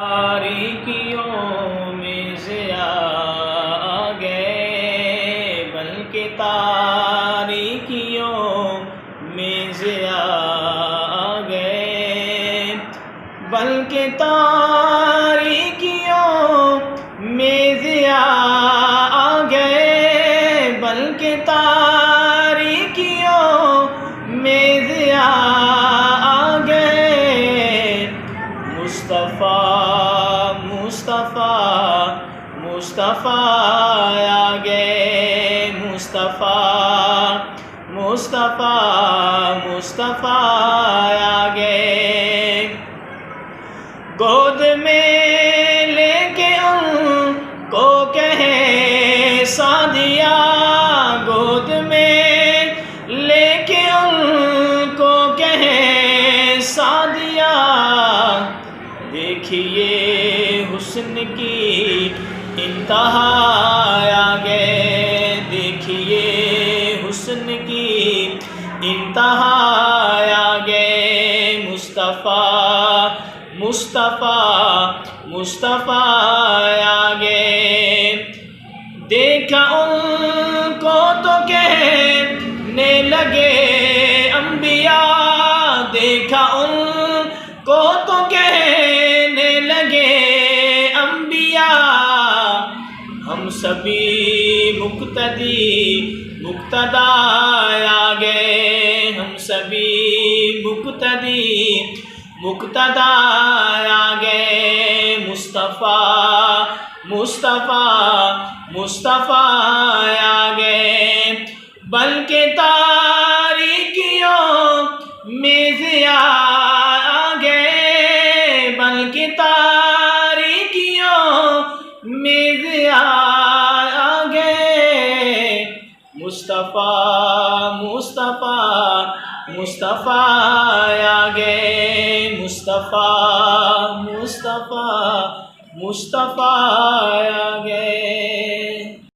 تاریکیوں میں ضیاء آ گئے، بلکہ تاریکیوں میں ضیاء آ گئے، بلکہ تاریکیوں میں ضیاء آ گئے، بلکہ تاریکیوں میں ضیاء آ گئے۔ مصطفیٰ مصطفیٰ مصطفیٰ آ گئے، مصطفیٰ مصطفیٰ مصطفیٰ آ گئے۔ گود میں لے کے ان کو کہے سعدیہ، گود میں لے کے ان کو کہے سعدیہ، دیکھیے حسن کی انتہا آ گئے، دیکھیے حسن کی انتہا آ گئے۔ مصطفیٰ مصطفیٰ مصطفیٰ آ گئے۔ دیکھا ان کو تو کہنے لگے انبیاء، دیکھا ان کو تو کہنے لگے انبیاء، ہم سبھی مقتدی مقتدا آ گئے، ہم سبھی مقتدی مقتدا آ گئے۔ مصطفیٰ مصطفیٰ مصطفیٰ آ گئے، بلکہ تاریکیوں میں ضیاء آ گئے، بلکہ تاریکیوں میں ضیاء آ گئے۔ مصطفیٰ مصطفیٰ مصطفیٰ آ گئے، مصطفیٰ مصطفیٰ مصطفیٰ آ گئے۔